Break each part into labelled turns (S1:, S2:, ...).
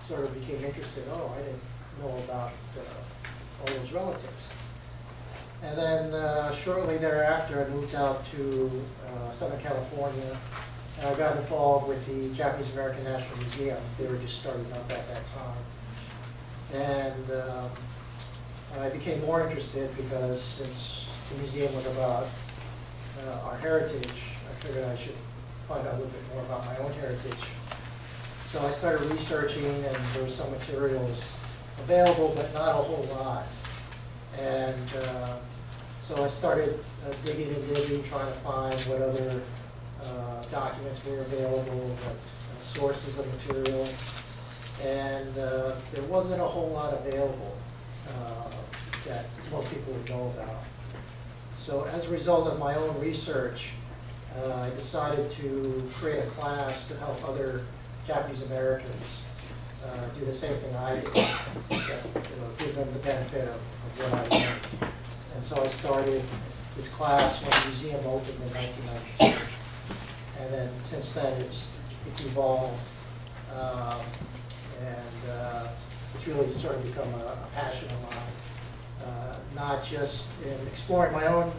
S1: sort of became interested. Oh, I didn't know about all those relatives. And then shortly thereafter, I moved out to Southern California, and I got involved with the Japanese American National Museum. They were just starting up at that time. And I became more interested because since the museum was about our heritage, I figured I should find out a little bit more about my own heritage. So I started researching, and there were some materials available, but not a whole lot. And so I started digging and digging, trying to find what other documents were available, what sources of material. And there wasn't a whole lot available that most people would know about. So as a result of my own research, I decided to create a class to help other Japanese Americans do the same thing I did, except give them the benefit of what I learned. And so I started this class when the museum opened in 1992. And then since then it's evolved, and it's really sort of become a passion of mine, not just in exploring my own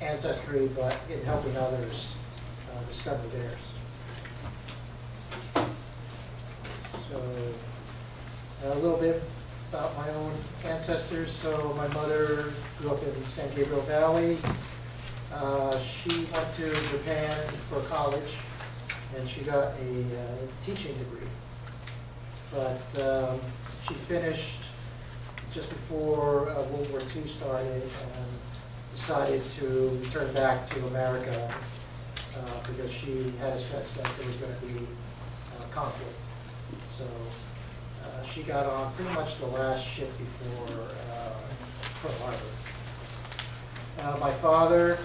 S1: ancestry, but in helping others discover theirs. So a little bit about my own ancestors. So my mother grew up in San Gabriel Valley. She went to Japan for college, and she got a teaching degree. But she finished just before World War II started and decided to return back to America because she had a sense that there was going to be conflict. So she got on pretty much the last ship before Pearl Harbor. My father,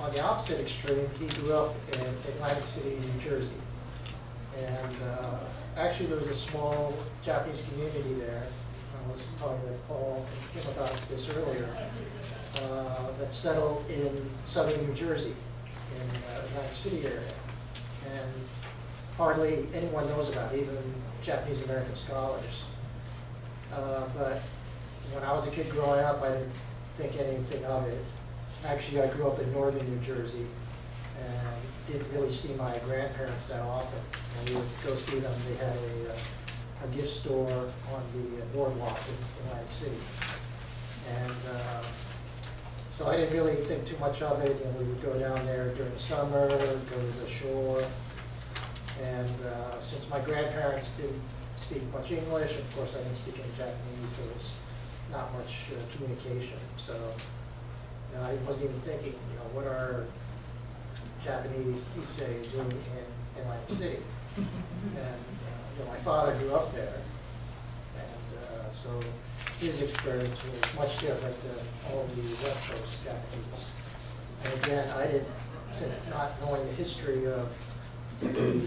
S1: on the opposite extreme, he grew up in Atlantic City, New Jersey. And actually there was a small Japanese community there. I was talking with Paul and Kim about this earlier, that settled in southern New Jersey, in the Atlantic City area. And hardly anyone knows about it, even Japanese American scholars. But when I was a kid growing up, I didn't think anything of it. Actually, I grew up in northern New Jersey and didn't really see my grandparents that often. And we would go see them. They had a gift store on the boardwalk in Atlantic City. And so I didn't really think too much of it. And we would go down there during the summer, go to the shore. And since my grandparents didn't speak much English, of course I didn't speak any Japanese, there was not much communication. So I wasn't even thinking, what are Japanese Issei doing in Atlantic City? And my father grew up there, and so his experience was much different than all the West Coast Japanese. And again, I didn't, since not knowing the history of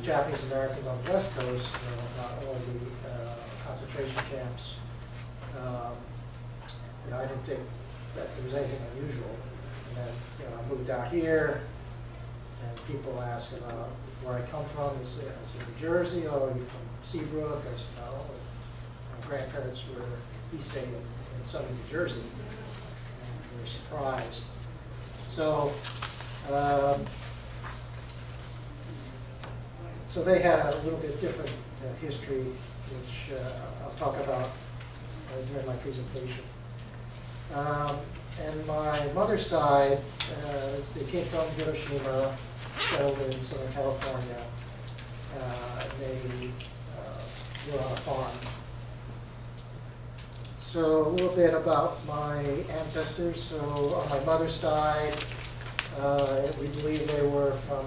S1: Japanese Americans on the West Coast, not all the concentration camps, I didn't think that there was anything unusual. And then, I moved out here, and people ask about where I come from. I said, New Jersey. Oh, are you from Seabrook? I said, no. My grandparents were Issei in southern New Jersey, and they were surprised. So, so they had a little bit different history, which I'll talk about during my presentation. And my mother's side, they came from Hiroshima, settled in Southern California. They were on a farm. So a little bit about my ancestors. So on my mother's side, we believe they were from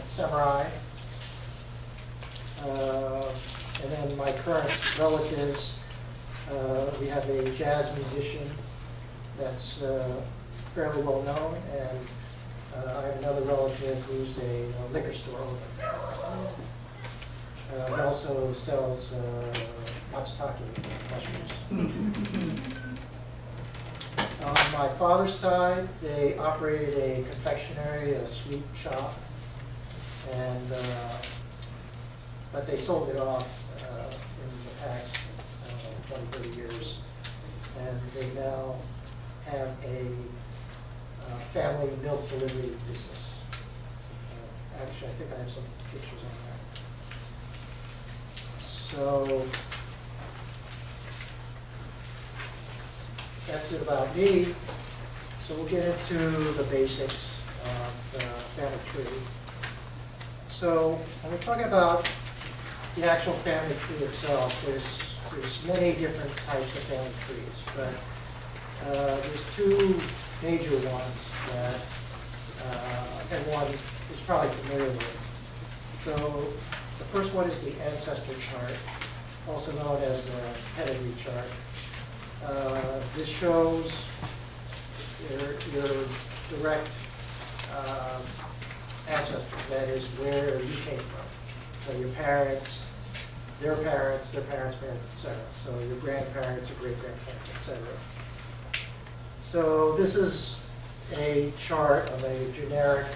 S1: samurai. And then my current relatives, we have a jazz musician that's fairly well known, and I have another relative who's a liquor store owner. He also sells matsutake mushrooms. On my father's side, they operated a confectionery, a sweet shop, and but they sold it off in the past, I don't know, 20, 30 years. And they now have a family milk delivery business. Actually, I think I have some pictures on that. So that's it about me. So we'll get into the basics of the family tree. So when we're talking about the actual family tree itself, there's many different types of family trees, but there's two major ones that everyone is probably familiar with. So the first one is the Ancestor Chart, also known as the pedigree chart. This shows your direct ancestors, that is where you came from. So your parents, their parents, their parents' parents, etc. So your grandparents, your great-grandparents, etc. So this is a chart of a generic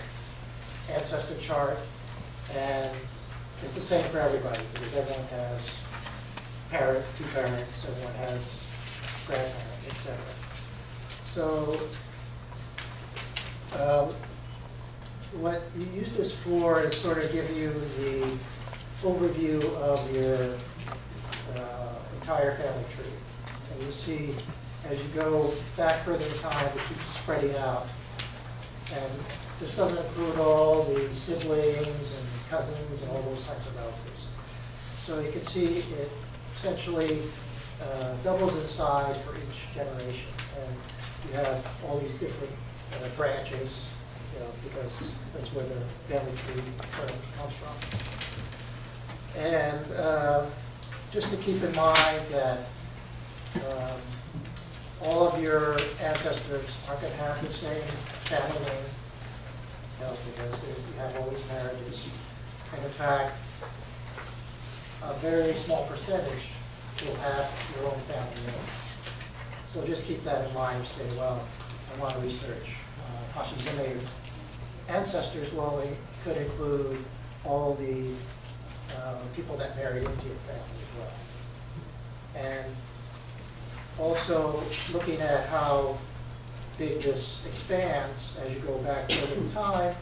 S1: ancestor chart, and it's the same for everybody because everyone has two parents, everyone has grandparents, etc. So what you use this for is sort of give you the overview of your entire family tree. And you see, as you go back further in time, it keeps spreading out. And this doesn't include all the siblings and cousins and all those types of relatives. So you can see it essentially doubles in size for each generation. And you have all these different branches, because that's where the family tree term comes from. And just to keep in mind that all of your ancestors aren't going to have the same family name, because you have all these marriages. And in fact, a very small percentage will have your own family name. So just keep that in mind. Say, well, I want to research Hashizume ancestors. Well, it could include all these people that married into your family as well. And also looking at how big this expands as you go back further in time,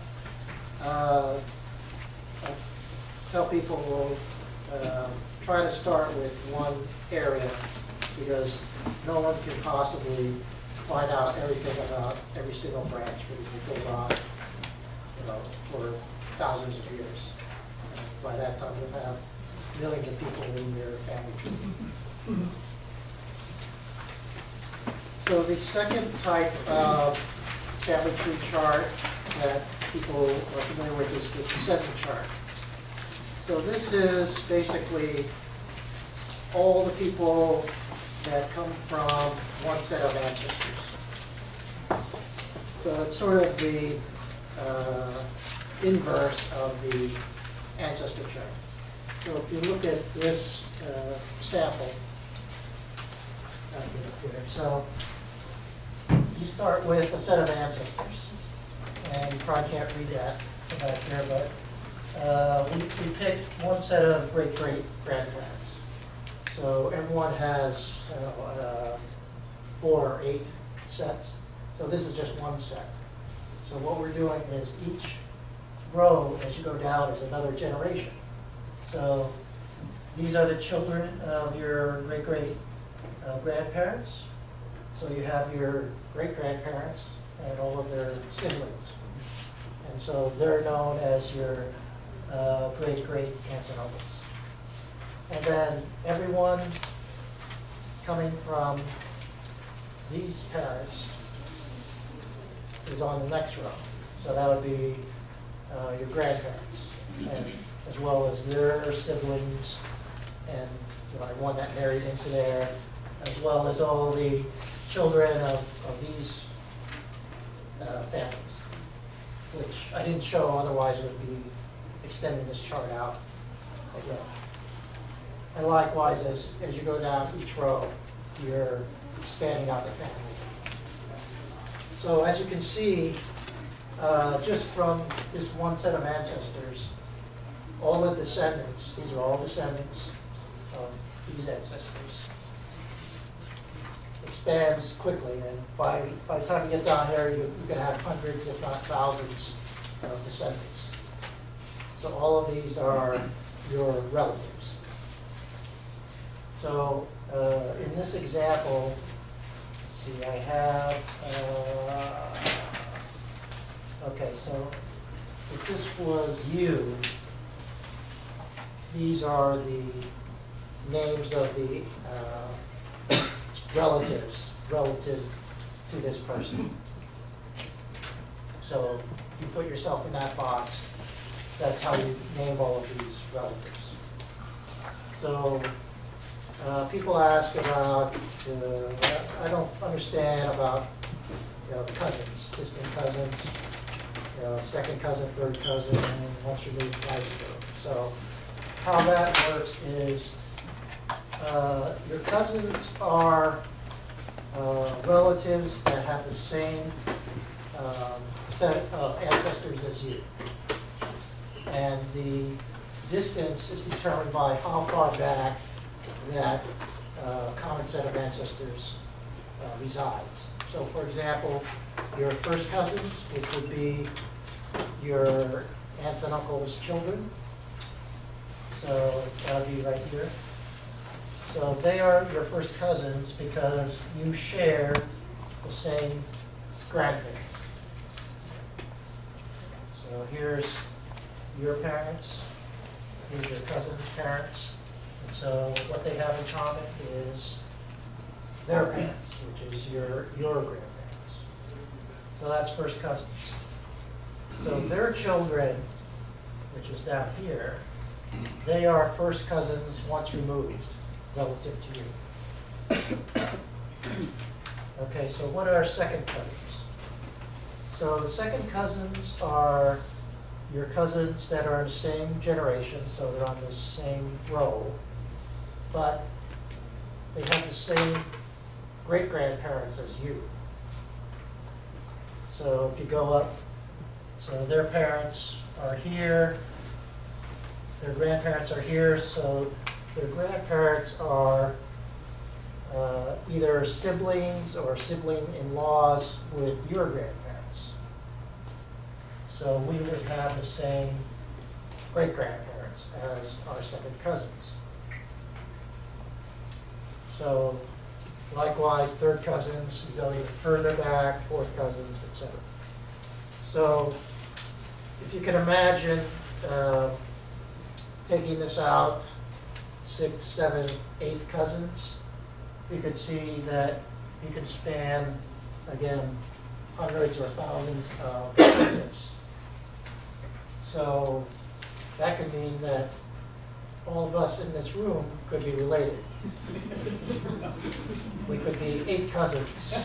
S1: I tell people try to start with one area, because no one can possibly find out everything about every single branch, because it goes on for thousands of years. And by that time, you'll have millions of people in your family tree. So the second type of family tree chart that people are familiar with is the descendant chart. So this is basically all the people that come from one set of ancestors. So it's sort of the inverse of the ancestor chart. So if you look at this sample, so you start with a set of ancestors, and you probably can't read that from back here, but we picked one set of great-great-grandparents. So everyone has 4 or 8 sets. So this is just one set. So what we're doing is each row, as you go down, is another generation. So these are the children of your great-great-grandparents. So you have your great-grandparents and all of their siblings. And so they're known as your great-great-aunts and uncles. And then everyone coming from these parents is on the next row. So that would be your grandparents, and as well as their siblings, and one that married into there, as well as all the children of these families, which I didn't show, otherwise would be extending this chart out again. And likewise, as you go down each row, you're expanding out the family. So as you can see, just from this one set of ancestors, all the descendants, these are all descendants of these ancestors, expands quickly, and by the time you get down here, you can have hundreds, if not thousands, of descendants. So all of these are your relatives. So in this example, let's see, I have, okay, so if this was you, these are the names of the relatives relative to this person. So if you put yourself in that box, that's how you name all of these relatives. So people ask about, I don't understand about the cousins, distant cousins, second cousin, third cousin, and once you move twice ago. So how that works is your cousins are relatives that have the same set of ancestors as you. And the distance is determined by how far back that common set of ancestors resides. So for example, your first cousins, which would be your aunts and uncles' children. So that would be right here. So they are your first cousins because you share the same grandparents. So here's your parents, here's your cousin's parents. And so what they have in common is their parents, which is your grandparents. So that's first cousins. So their children, which is down here, they are first cousins once removed relative to you. Okay, so what are second cousins? So the second cousins are your cousins that are in the same generation, so they're on the same row, but they have the same great-grandparents as you. So if you go up, so their parents are here, their grandparents are here, so their grandparents are either siblings or sibling-in-laws with your grandparents. So we would have the same great-grandparents as our second cousins. So likewise, third cousins, you go even further back, fourth cousins, etc. So if you can imagine taking this out, 6th, 7th, 8th cousins, you could see that you can span, again, hundreds or thousands of relatives. So that could mean that all of us in this room could be related. We could be 8 cousins.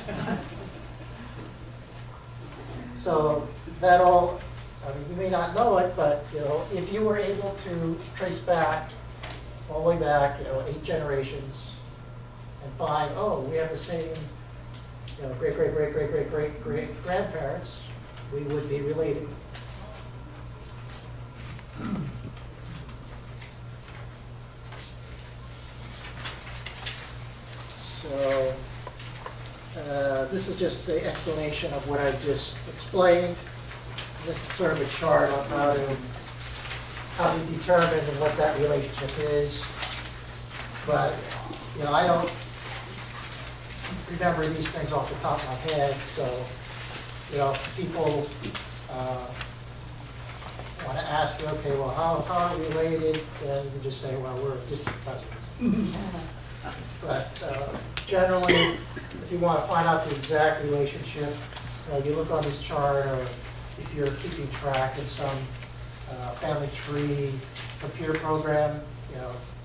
S1: So that all, I mean, you may not know it, but if you were able to trace back all the way back, 8 generations, and find, oh, we have the same, great grandparents, we would be related. So this is just the explanation of what I just explained. This is sort of a chart on how to determine what that relationship is. But I don't remember these things off the top of my head. So people want to ask you, okay, well, how are we related? And you just say, well, we're distant cousins. But generally, if you want to find out the exact relationship, you look on this chart, or if you're keeping track in some family tree computer program,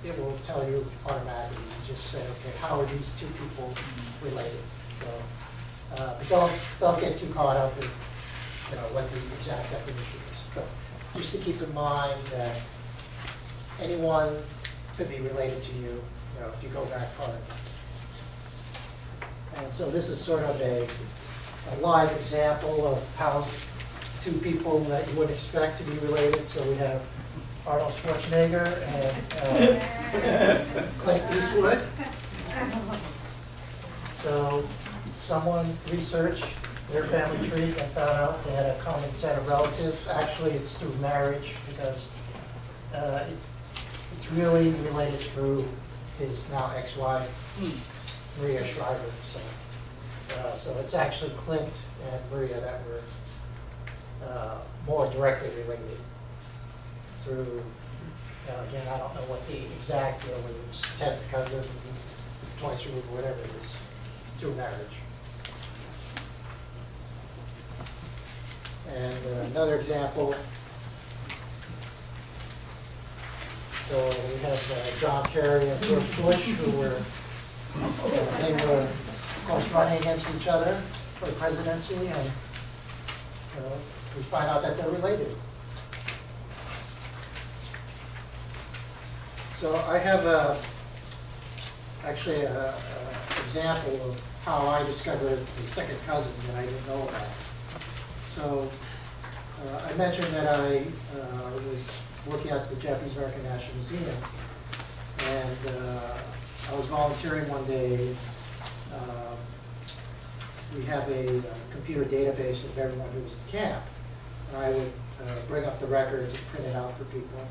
S1: it will tell you automatically. You just say, okay, how are these 2 people related? So, but don't get too caught up in what the exact definition is. But just to keep in mind that anyone could be related to you, if you go back far enough. And so this is sort of a live example of how 2 people that you would expect to be related. So we have Arnold Schwarzenegger and Clint Eastwood. So someone researched their family tree and found out they had a common set of relatives. Actually, it's through marriage because it's really related through his now ex-wife, Maria Shriver. So it's actually Clint and Maria that were more directly related through, again, I don't know what the exact, whether it's 10th cousin, twice removed, whatever it is, through marriage. And another example, so we have John Kerry and George Bush, who were, they were, of course, running against each other for the presidency, and we find out that they're related. So I have actually an example of how I discovered the second cousin that I didn't know about. So I mentioned that I was working at the Japanese American National Museum, and I was volunteering one day. We have a computer database of everyone who was in camp, and I would bring up the records and print it out for people.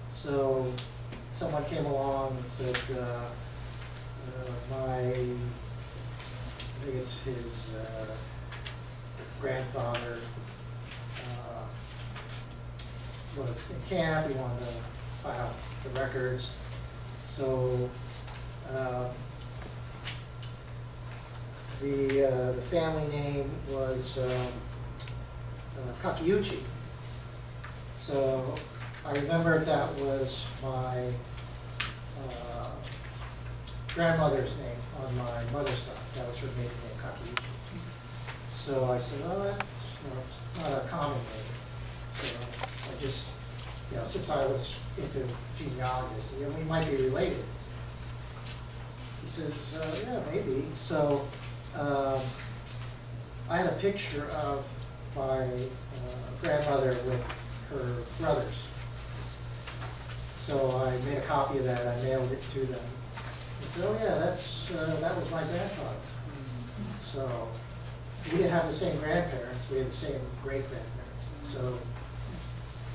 S1: So someone came along and said, I think it's his grandfather was in camp. He wanted to find out the records. So the family name was Kakeuchi. So I remembered that was my grandmother's name on my mother's side. That was her maiden name, Kakeuchi. So I said, well, that's not a common name. So I just, since I was into genealogy, I said, we might be related. He says, yeah, maybe. So I had a picture of my grandmother with her brothers. So I made a copy of that. I mailed it to them. They said, oh yeah, that was my grandfather. So we didn't have the same grandparents. We had the same great-grandparents. So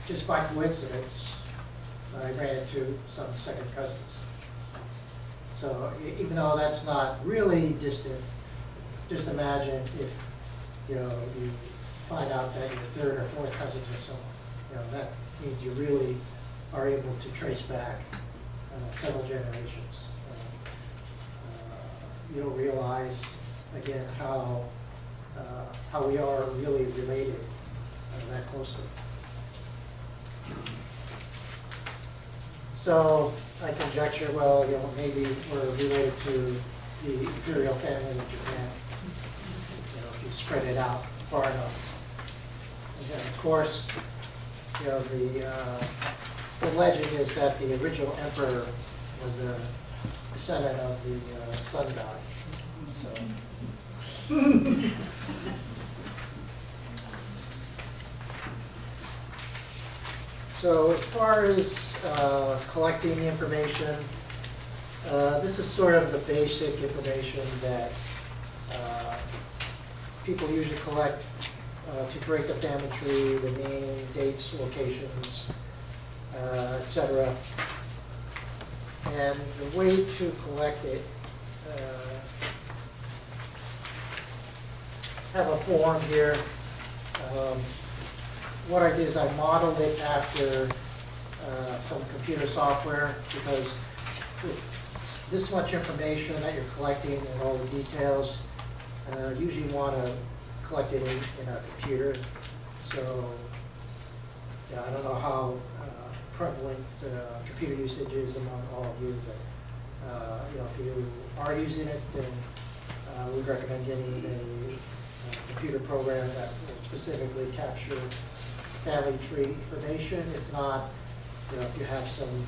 S1: just by coincidence, I ran into some second cousins. So even though that's not really distant, just imagine if you find out that you're third or fourth cousins with someone. That means you really are able to trace back several generations. You don't realize, again, how we are really related that closely. So I conjecture, well, maybe we're related to the imperial family in Japan. If you spread it out far enough. And then, of course, the legend is that the original emperor was a descendant of the sun god. So as far as collecting the information, this is sort of the basic information that people usually collect to create the family tree: the name, dates, locations, etc. And the way to collect it, have a form here. What I did is I modeled it after some computer software, because with this much information that you're collecting and all the details, usually you want to collect it in a computer. So I don't know how prevalent computer usage is among all of you, but if you are using it, then we recommend getting a computer program that will specifically capture family tree information. If not, if you have some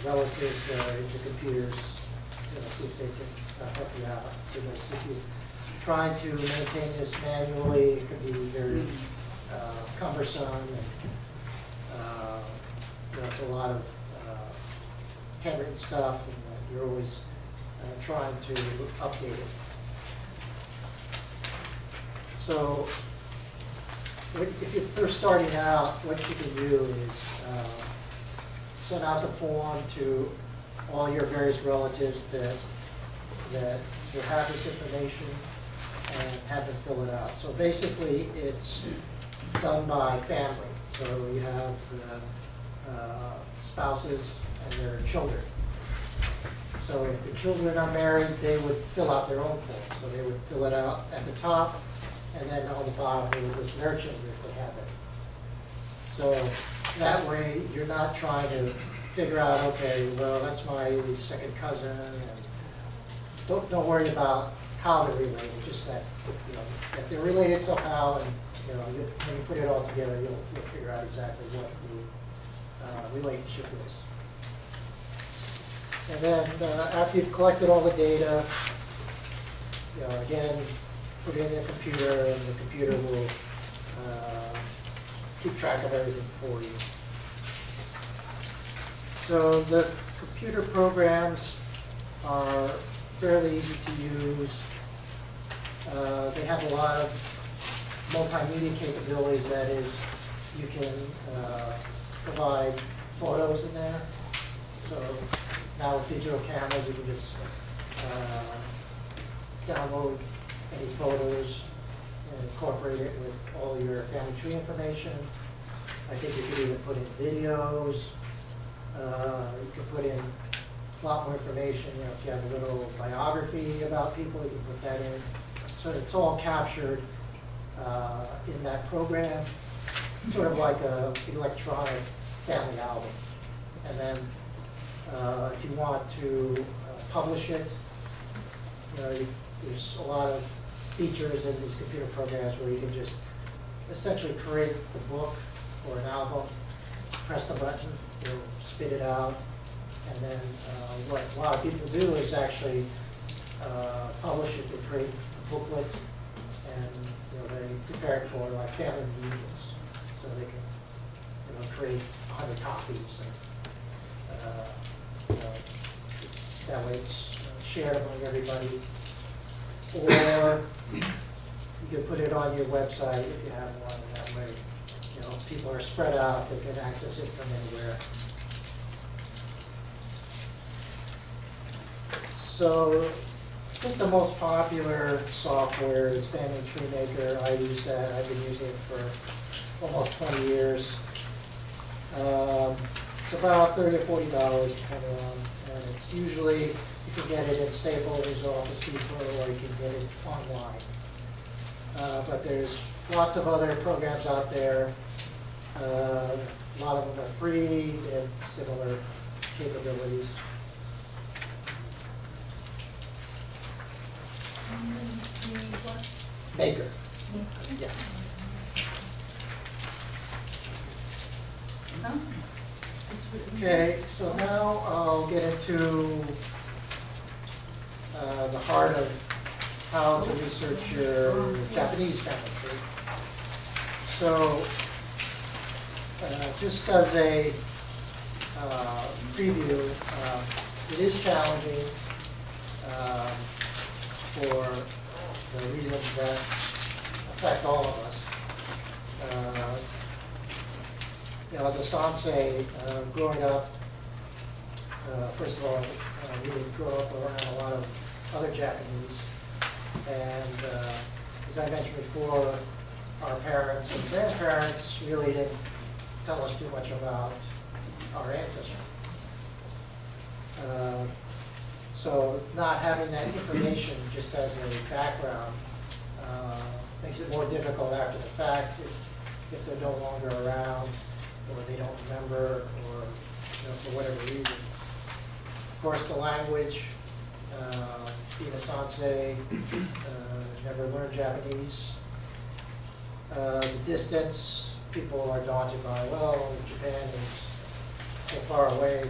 S1: relatives into computers, see if they can help you out. So if you try to maintain this manually, it can be very cumbersome, and it's a lot of handwritten stuff, and you're always trying to update it. So if you're first starting out, what you can do is send out the form to all your various relatives that will have this information and have them fill it out. So basically, it's done by family. So you have spouses and their children. So if the children are married, they would fill out their own form. So they would fill it out at the top, and then on the bottom they would list their children if they have it. So that way you're not trying to figure out, okay, well, that's my second cousin, and don't worry about how they're related, just that, that they're related somehow, and when you put it all together, you'll figure out exactly what the relationship is. And then after you've collected all the data, again, put it in a computer, and the computer will keep track of everything for you. So the computer programs are fairly easy to use. They have a lot of multimedia capabilities. That is, you can provide photos in there. So now with digital cameras, you can just download any photos and incorporate it with all your family tree information. I think you could even put in videos. You can put in a lot more information. If you have a little biography about people, you can put that in. So it's all captured in that program, sort of like an electronic family album. And then if you want to publish it, there's a lot of features in these computer programs where you can just essentially create the book or an album, press the button, it'll spit it out, and then what a lot of people do is actually publish it. They create a booklet, and they prepare it for like family reunions, so they can create 100 copies, and that way it's shared among everybody. Or you can put it on your website if you have one. That way, people are spread out; they can access it from anywhere. So I think the most popular software is Family Tree Maker. I use that. I've been using it for almost 20 years. It's about $30 or $40 depending on, and it's usually you can get it in Staples or Office Depot, or you can get it online. But there's lots of other programs out there. A lot of them are free. They have similar capabilities. Maker. Yeah. Okay, so now I'll get into the heart of how to research your Japanese family tree. So, just as a preview, it is challenging for the reasons that affect all of us. As a Sansei, growing up, first of all, we didn't grow up around a lot of other Japanese. And as I mentioned before, our parents and grandparents really didn't tell us too much about our ancestry. So not having that information just as a background makes it more difficult after the fact if they're no longer around, or they don't remember, or for whatever reason. Of course, the language, being a Sansei, never learned Japanese. The distance, people are daunted by, well, Japan is so far away.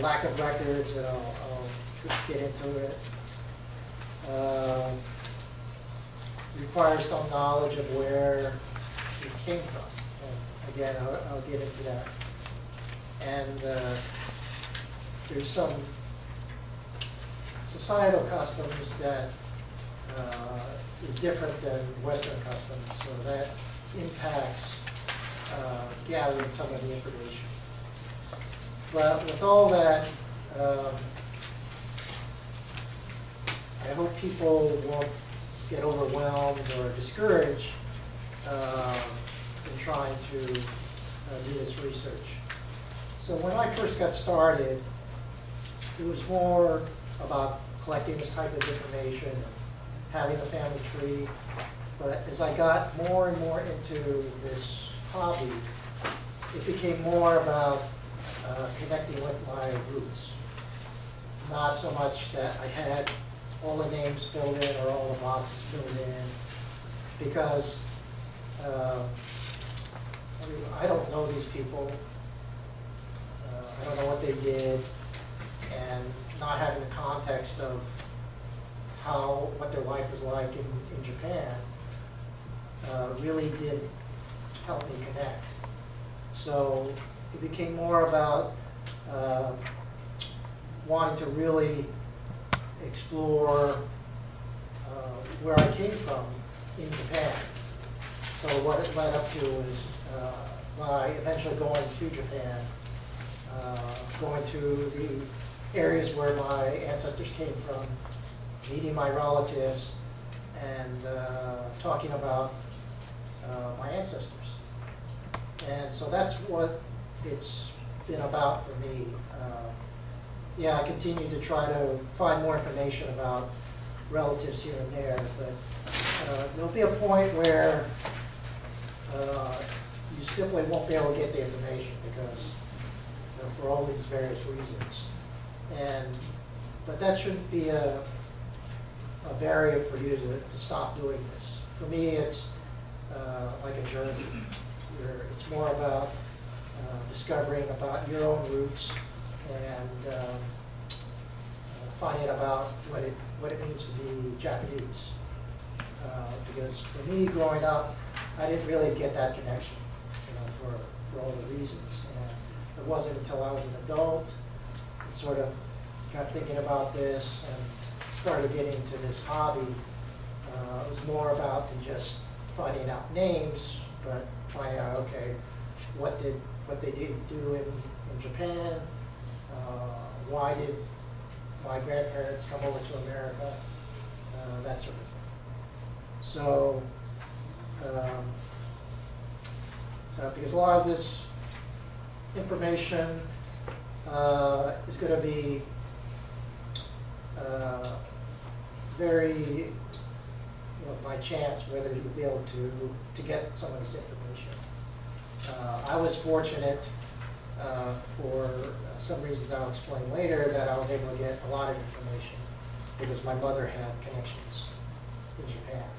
S1: Lack of records, and I'll just get into it. Requires some knowledge of where you came from. And again, I'll get into that. And there's some societal customs that is different than Western customs, so that impacts gathering some of the information. But with all that, I hope people won't get overwhelmed or discouraged in trying to do this research. So when I first got started, it was more about collecting this type of information and having a family tree. But as I got more and more into this hobby, it became more about connecting with my roots. Not so much that I had all the names filled in or all the boxes filled in, because I don't know these people. I don't know what they did, and not having the context of what their life was like in Japan really did help me connect. So it became more about wanting to really explore where I came from in Japan. So what it led up to is by eventually going to Japan, going to the areas where my ancestors came from, meeting my relatives, and talking about my ancestors. And so that's what it's been about for me. Yeah, I continue to try to find more information about relatives here and there, but there'll be a point where you simply won't be able to get the information because for all these various reasons. But that shouldn't be a barrier for you to stop doing this. For me, it's like a journey where it's more about discovering about your own roots and finding about what it means to be Japanese. Because for me, growing up, I didn't really get that connection, for all the reasons. And it wasn't until I was an adult and sort of got thinking about this and started getting into this hobby. It was more about than just finding out names, but finding out, okay, what they did do in Japan, why did my grandparents come over to America, that sort of thing. So, because a lot of this information is going to be very, by chance, whether you'll be able to get some of this information. I was fortunate for some reasons I'll explain later that I was able to get a lot of information because my mother had connections in Japan,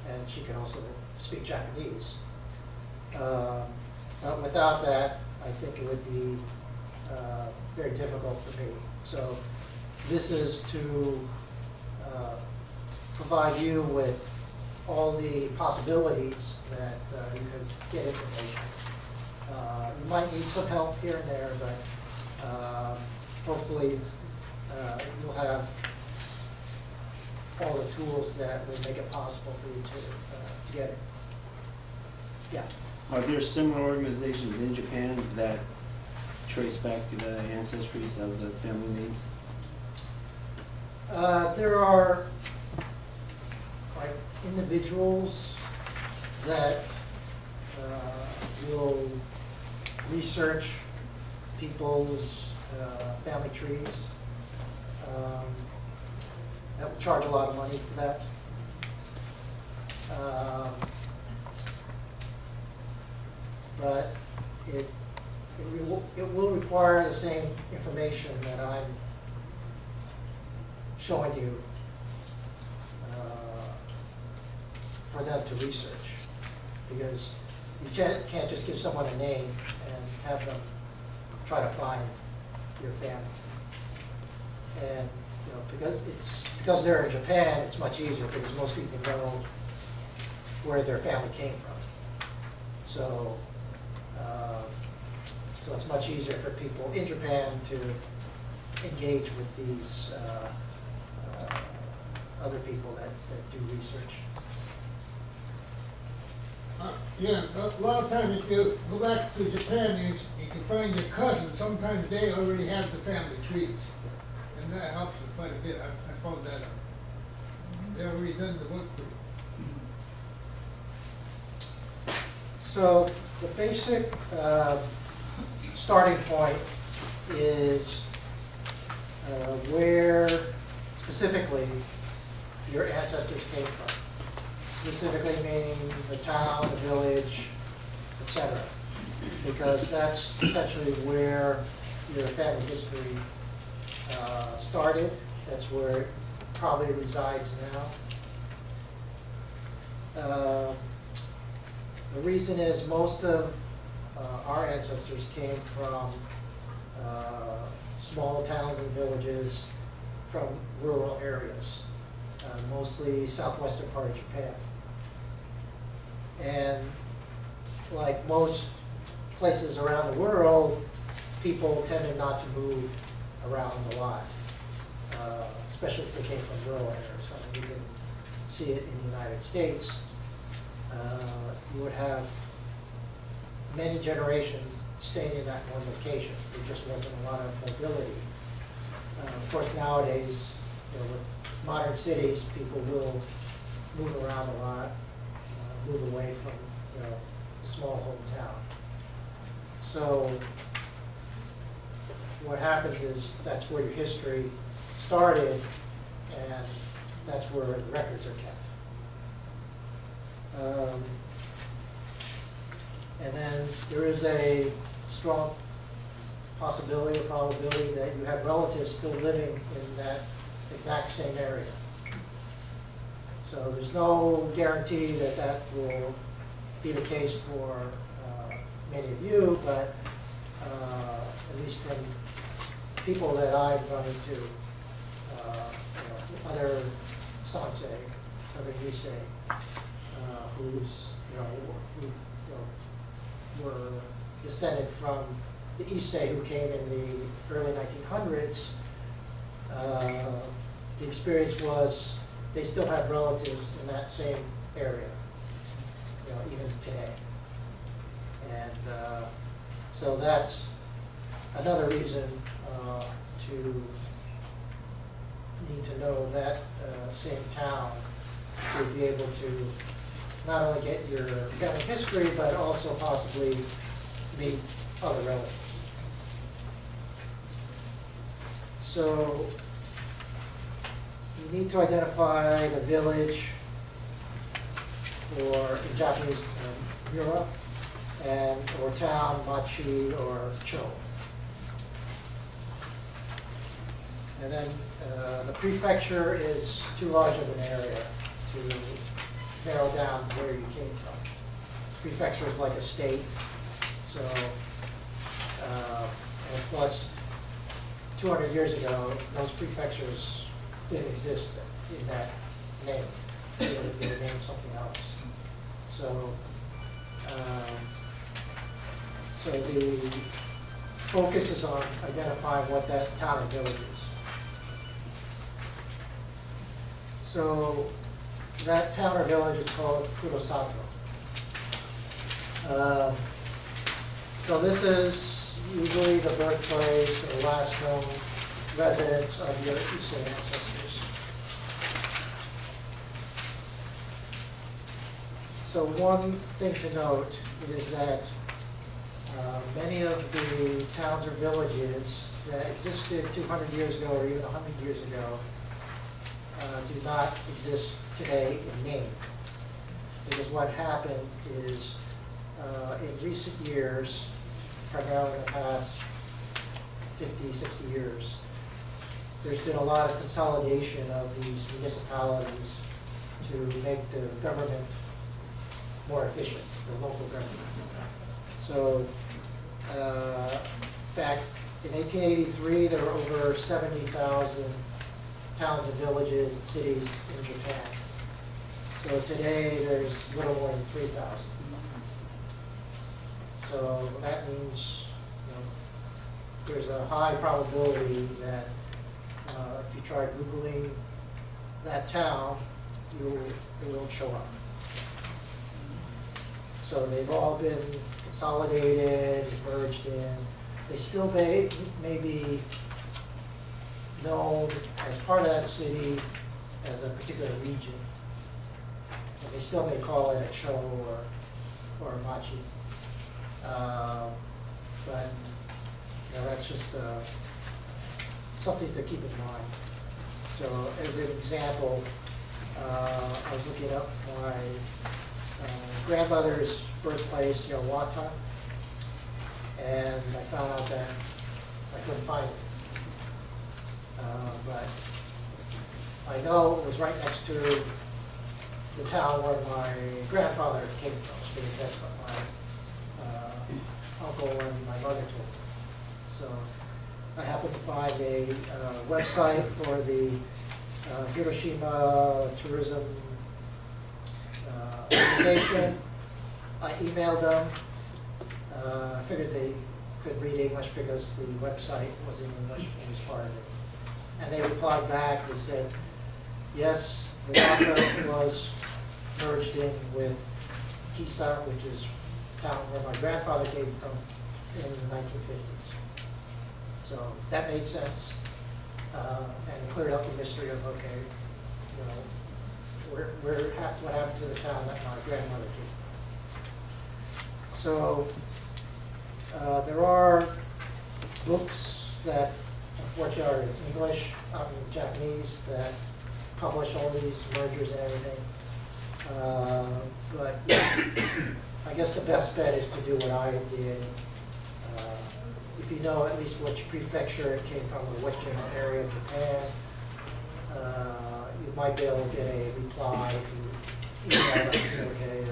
S1: and she could also speak Japanese. But without that, I think it would be very difficult for me. So this is to provide you with all the possibilities that you could get information. You might need some help here and there, but hopefully you'll have all the tools that will make it possible for you to get it. Yeah.
S2: Are there similar organizations in Japan that trace back to the ancestries of the family names?
S1: There are individuals that will research people's family trees. That will charge a lot of money for that. But it will require the same information that I'm showing you for them to research, because you can't just give someone a name and have them try to find your family. And because they're in Japan, it's much easier because most people know where their family came from. So So it's much easier for people in Japan to engage with these other people that do research.
S3: Yeah, a lot of times if you go back to Japan, you can find your cousins. Sometimes they already have the family trees, and that helps them quite a bit. I found that out. They already done the work for you.
S1: So the basic starting point is where specifically your ancestors came from. Specifically meaning the town, the village, etc. Because that's essentially where your family history started. That's where it probably resides now. The reason is most of our ancestors came from small towns and villages from rural areas, mostly southwestern part of Japan. And like most places around the world, people tended not to move around a lot, especially if they came from rural areas. I mean, you can see it in the United States. You would have many generations staying in that one location. There just wasn't a lot of mobility. Of course, nowadays, with modern cities, people will move around a lot, move away from the small hometown. So what happens is that's where your history started, and that's where the records are kept. And then there is a strong possibility or probability that you have relatives still living in that exact same area. So there's no guarantee that that will be the case for many of you, but at least from people that I've run into, other Sansei, other Issei, who were descended from the Issei who came in the early 1900s. The experience was they still have relatives in that same area, even today. And so that's another reason to need to know that same town to be able to not only get your family history, but also possibly meet other relatives. So you need to identify the village, or in Japanese, mura, or town, machi, or cho. And then the prefecture is too large of an area to narrow down where you came from. Prefecture is like a state, so, and plus, 200 years ago, those prefectures didn't exist in that name. They were named something else. So, so the focus is on identifying what that town and village is. So that town or village is called Kurosato. So this is usually the birthplace or last known residence of your Issei ancestors. So one thing to note is that many of the towns or villages that existed 200 years ago or even 100 years ago do not exist today in name. Because what happened is in recent years, primarily in the past 50, 60 years, there's been a lot of consolidation of these municipalities to make the government more efficient, the local government. So back in 1883, there were over 70,000 towns and villages and cities in Japan. So today, there's a little more than 3,000. So that means, you know, there's a high probability that if you try Googling that town, it will show up. So they've all been consolidated, merged in. They still may be known as part of that city as a particular region. And they still may call it a Cho or a Machi. But you know, that's just something to keep in mind. So as an example, I was looking up my grandmother's birthplace, you know, Wata, and I found out that I couldn't find it. But I know it was right next to the town where my grandfather came from, because that's what my uncle and my mother told me. So I happened to find a website for the Hiroshima Tourism Organization. I emailed them. I figured they could read English because the website was in English and was part of it. And they replied back, they said, yes, the Waka was merged in with Kisa, which is the town where my grandfather came from in the 1950s. So that made sense, and cleared up the mystery of, okay, you know, what happened to the town that my grandmother came from. So there are books that unfortunately are in English, not in Japanese, that publish all these mergers and everything. But I guess the best bet is to do what I did. If you know at least which prefecture it came from or which general area of Japan, you might be able to get a reply if you email them and say, okay,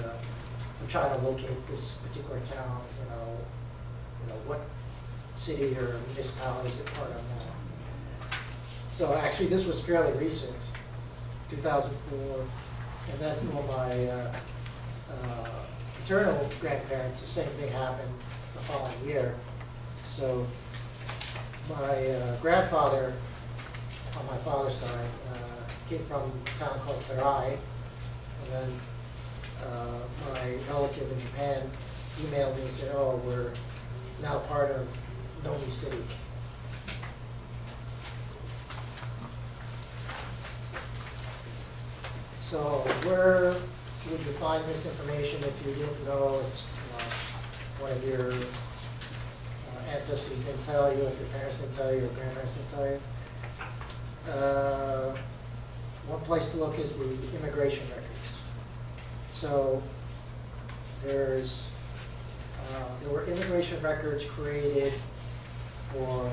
S1: I'm trying to locate this particular town, you know what city or municipality is it part of now. So actually this was fairly recent, 2004, and then for my paternal grandparents, the same thing happened the following year. So my grandfather on my father's side came from a town called Tarai, and then my relative in Japan emailed me and said, oh, we're now part of Nomi City. So where would you find this information if you didn't know, if one of your ancestors didn't tell you, if your parents didn't tell you, or grandparents didn't tell you? One place to look is the immigration records. So there were immigration records created for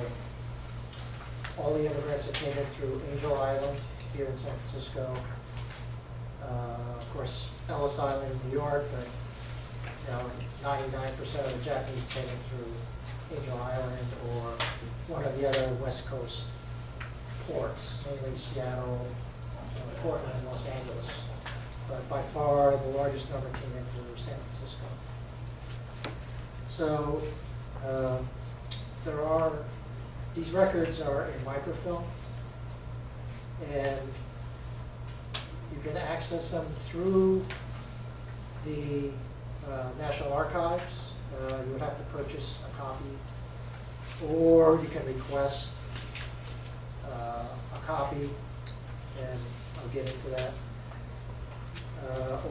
S1: all the immigrants that came in through Angel Island here in San Francisco. Of course, Ellis Island in New York, but 99% of the Japanese came in through Angel Island or one of the other West Coast ports, mainly Seattle, Portland, and Los Angeles. But by far, the largest number came in through San Francisco. So these records are in microfilm, and you can access them through the National Archives. You would have to purchase a copy, or you can request a copy, and I'll get into that.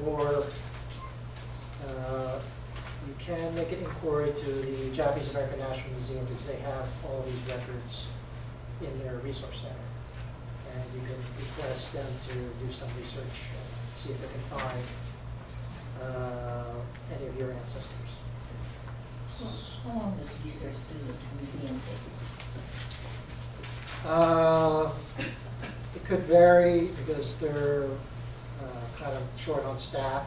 S1: Or you can make an inquiry to the Japanese American National Museum, because they have all these records in their resource center. And you can request them to do some research and see if they can find any of your ancestors.
S4: How long does research do the museum take?
S1: It could vary because they're kind of short on staff.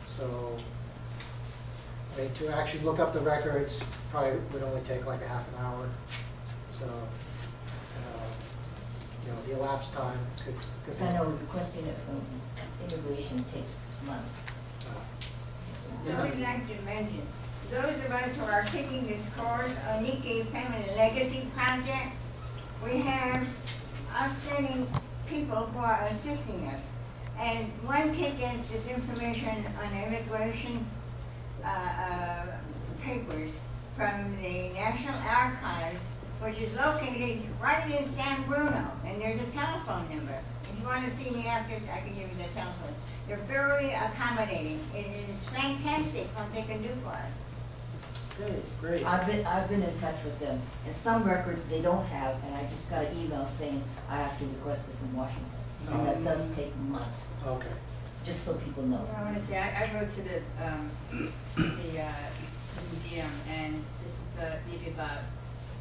S1: So I mean, to actually look up the records probably would only take like a half an hour. So the elapsed time could
S4: Because I know requesting it from immigration takes months.
S5: I would like to mention those of us who are taking this course, Onike Family Legacy Project, we have outstanding people who are assisting us. And one can get this information on immigration papers from the National Archives, which is located right in San Bruno, and there's a telephone number. If you want to see me after, I can give you the telephone. They're very accommodating. It is fantastic what they can do for us.
S1: Okay, great.
S4: I've been in touch with them, and some records they don't have, and I just got an email saying I have to request it from Washington. And that does take months,
S1: Okay.
S4: just so people know.
S6: I want to say, I wrote to the museum, and this was maybe about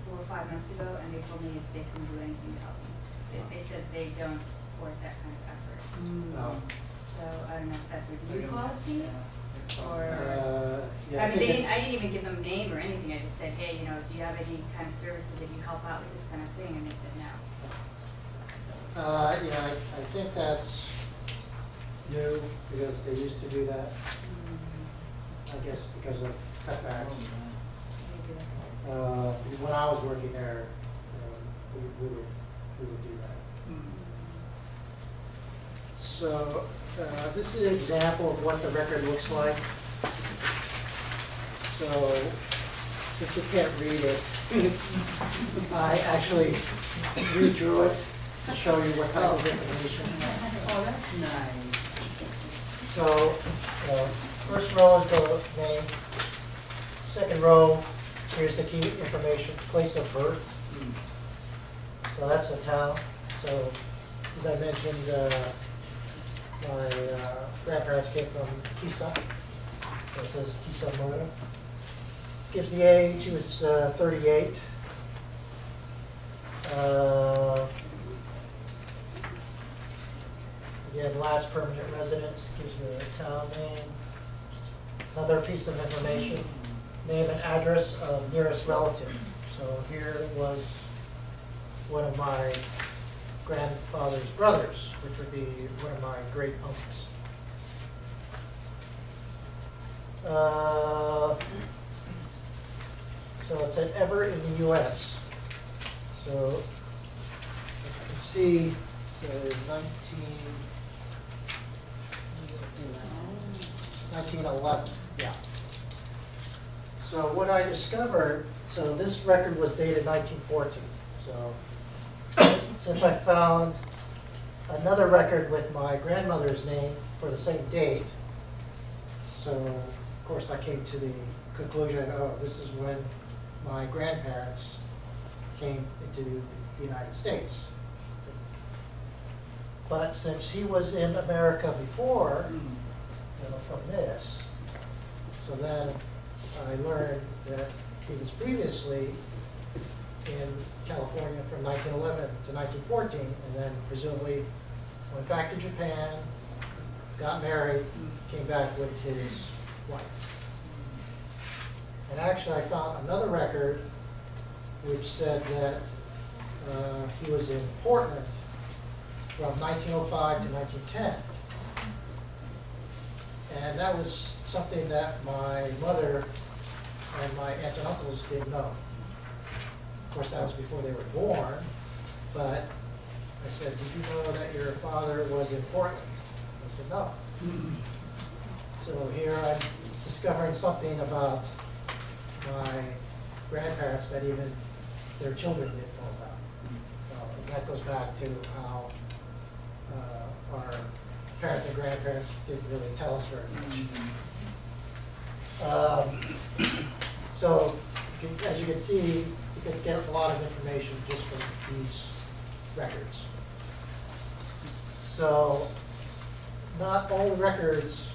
S6: 4 or 5 months ago, and they told me if they couldn't do anything to help me. They said they don't support that kind of effort. So I don't know if that's a new policy, or,
S1: Yeah,
S6: I mean,
S1: think
S6: I didn't even give them a name or anything, I just said, hey, you know, do you have any kind of services that you help out with this kind of thing, and they said no.
S1: yeah, I think that's new, because they used to do that, I guess because of cutbacks.
S6: Maybe that's it.
S1: Because when I was working there, we would do that. So, this is an example of what the record looks like. So, since you can't read it, I actually redrew it to show you what type of information.
S4: Oh, that's nice.
S1: So, first row is the name. Second row, here's the key information, place of birth. So that's the town. So, as I mentioned, my grandparents came from Kisa. So it says Kisa Mura. Gives the age, he was 38. Again, last permanent residence, gives the town name. Another piece of information, name and address of nearest relative. So here was one of my grandfather's brothers, which would be one of my great uncles. So it said ever in the U.S. So you can see it says 1911, yeah. So what I discovered, so this record was dated 1914. So since I found another record with my grandmother's name for the same date, so of course I came to the conclusion, oh, this is when my grandparents came into the United States. But since he was in America before, from this, so then I learned that he was previously in California from 1911 to 1914, and then presumably went back to Japan, got married, came back with his wife. And actually I found another record which said that he was in Portland from 1905 to 1910. And that was something that my mother and my aunts and uncles didn't know. Of course, that was before they were born, but I said, did you know that your father was in Portland? They said, no. So here I'm discovering something about my grandparents that even their children didn't know about. And that goes back to how our parents and grandparents didn't really tell us very much. So as you can see, you can get a lot of information just from these records. So not all the records,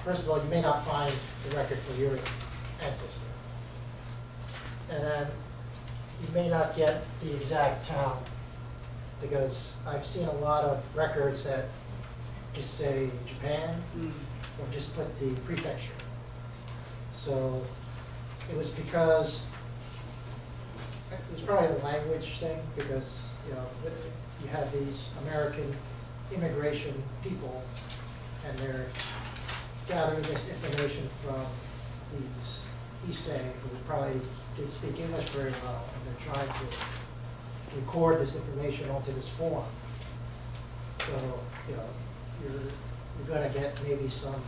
S1: first of all, you may not find the record for your ancestor. And then you may not get the exact town, because I've seen a lot of records that just say Japan, or just put the prefecture. So it was because, it was probably a language thing, because you have these American immigration people, and they're gathering this information from these Issei, who probably didn't speak English very well, and they're trying to record this information onto this form. So, you know, you're going to get maybe some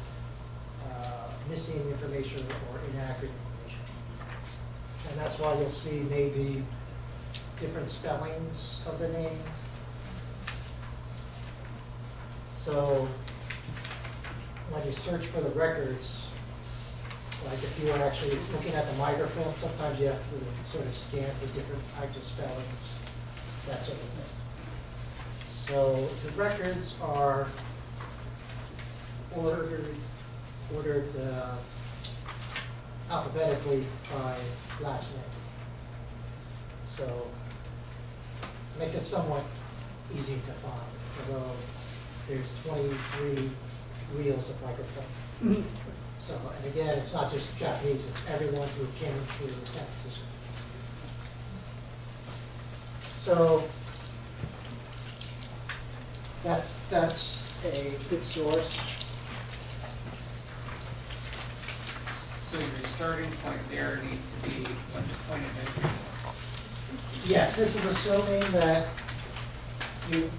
S1: missing information or inaccurate information. And that's why you'll see maybe different spellings of the name. So when you search for the records, like if you are actually looking at the microfilm, sometimes you have to sort of scan for different types of spellings, that sort of thing. So the records are ordered alphabetically by last name. So it makes it somewhat easy to find, although there's 23 reels of microfilm. So, and again, it's not just Japanese, it's everyone who came through San Francisco. So that's a good source.
S7: So your starting point there needs to be what the point of entry was.
S1: Yes, this is assuming that you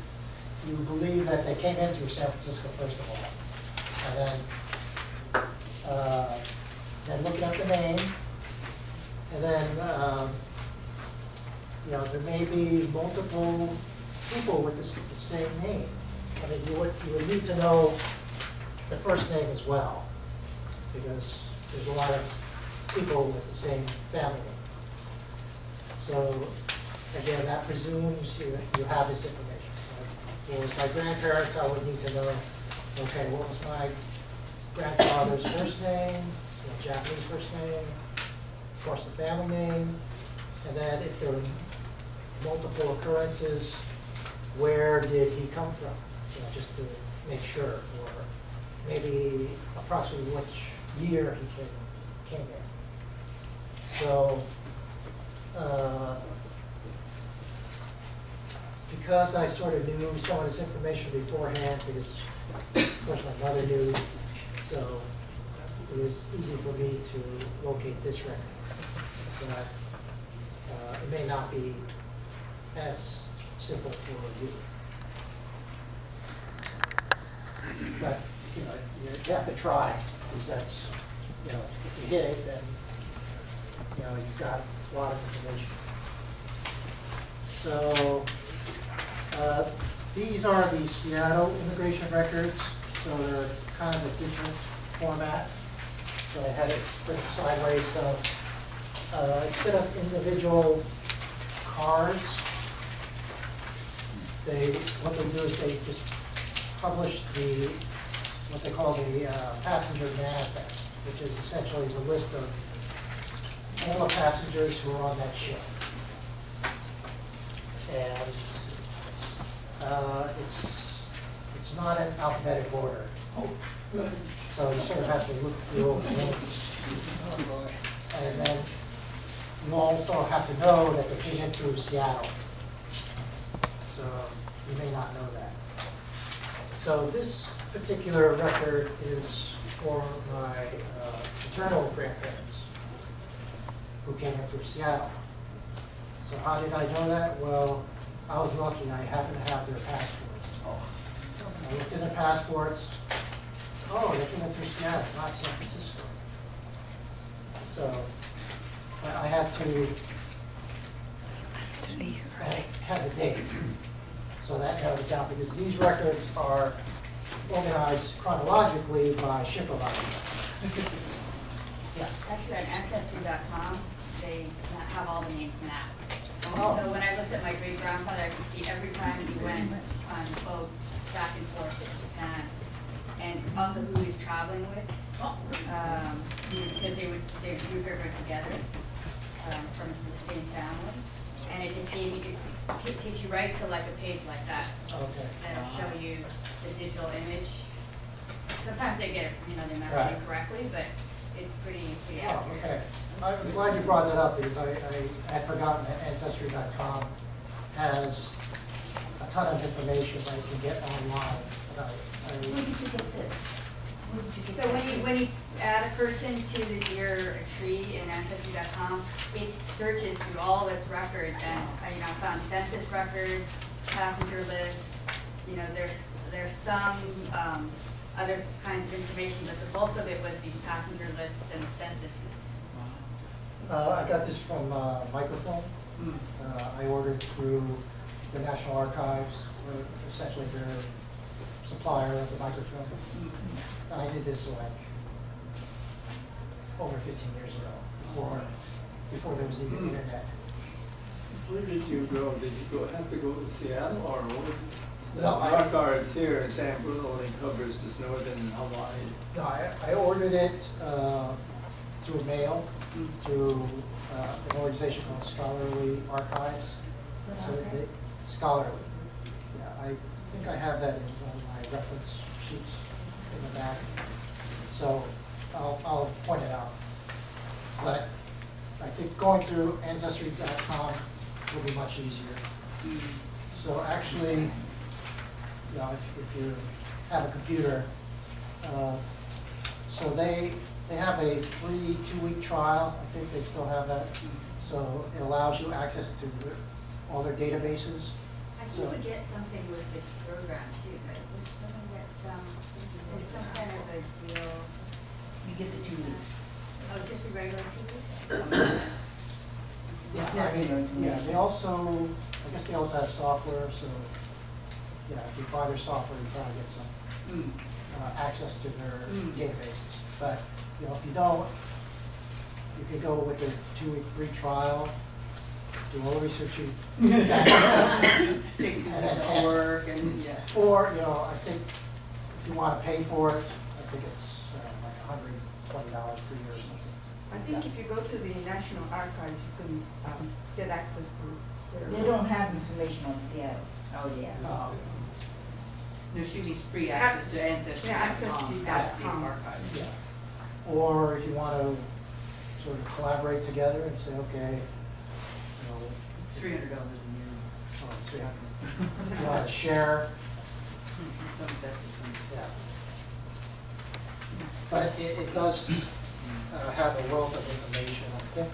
S1: believe that they came in through San Francisco first of all, and then looking up the name, and then you know, there may be multiple people with the same name. I mean, you would need to know the first name as well, because there's a lot of people with the same family name. So again, that presumes you have this information. For my grandparents, I would need to know, okay, what was my grandfather's first name, Japanese first name, of course the family name, and then if there were multiple occurrences, where did he come from? You know, just to make sure, or maybe approximately which year he came in. So because I sort of knew some of this information beforehand, because of course my mother knew, so it was easy for me to locate this record. But it may not be as simple for you. But you know, you have to try, because that's, you know, if you hit it, then you know you've got a lot of information. So these are the Seattle immigration records. So they're kind of a different format. So I had it put sideways. So instead of individual cards, what they do is they just publish what they call the passenger manifest, which is essentially the list of all the passengers who are on that ship. And it's not in alphabetic order. So you sort of have to look through all the names. And then you also have to know that they came in through Seattle. So you may not know that. So this particular record is for my maternal grandparents who came in through Seattle. So how did I know that? Well, I was lucky. I happened to have their passports. I looked at their passports. Oh, they came in through Seattle, not San Francisco. So I had to have the date. So that narrowed it down, because these records are organized chronologically by ship arrival. Yeah.
S6: Actually, on ancestry.com, they have all the names mapped.
S1: Oh.
S6: So when I looked at my great-grandfather, I could see every time he went on the boat back and forth to Japan, and also who he was traveling with, because they would go together from the same family, and it just gave you, it takes you right to like a page like that.
S1: Okay.
S6: That'll show you the digital image. Sometimes they get it, they memorize
S1: Right.
S6: it correctly, but it's pretty
S1: Oh,
S6: accurate.
S1: okay. I'm glad you brought that up, because I had forgotten that Ancestry.com has a ton of information that you can get online. But
S4: Where did you get this? Where did you get
S6: So
S4: that?
S6: when you add a person to your tree in ancestry.com, it searches through all of its records, and I found census records, passenger lists. There's some other kinds of information, but the bulk of it was these passenger lists and censuses.
S1: I got this from Microfilm. I ordered through the National Archives, essentially their supplier of the microfilm. I did this like over 15 years ago, before there was even internet.
S8: Where did you go? Did you have to go to Seattle or what? The
S1: No,
S8: archives here in San Bruno only covers this northern Hawaii.
S1: No, I ordered it through mail, through an organization called Scholarly Archives. So they, Scholarly. Yeah, I think I have that in one of my reference sheets in the back. So I'll point it out. But I think going through ancestry.com will be much easier. So actually, if you have a computer, so they have a free 2-week trial. I think they still have that. So it allows you access to all their databases.
S6: I
S1: So-
S6: think we get something with this program too, but we're gonna get there's some kind of a deal.
S4: You get the 2 weeks.
S6: Oh, it's just a regular 2 weeks?
S4: This
S1: I
S4: is your
S1: mean,
S4: information.
S1: they also, I guess they also have software, so, if you buy their software, you probably get some access to their databases. But, if you don't, you could go with their 2-week free trial, do all the research you can.
S7: Take
S1: And
S7: too
S1: then
S7: much
S1: cancel.
S7: work and, yeah.
S1: Or, I think if you want to pay for it, I think it's like $120 per year or something.
S9: I think if you go to the National Archives, you can get access to their.
S4: They don't have information on Seattle. Oh, yes.
S10: No, she needs free access to Ancestry.com,
S9: Yeah, Ancestry.com.
S10: at the archives.
S1: Yeah. Or if you want to sort of collaborate together and say, okay,
S10: It's $300 a year.
S1: oh, 300. You want to share,
S10: That's just some.
S1: yeah. But it does have a wealth of information. I think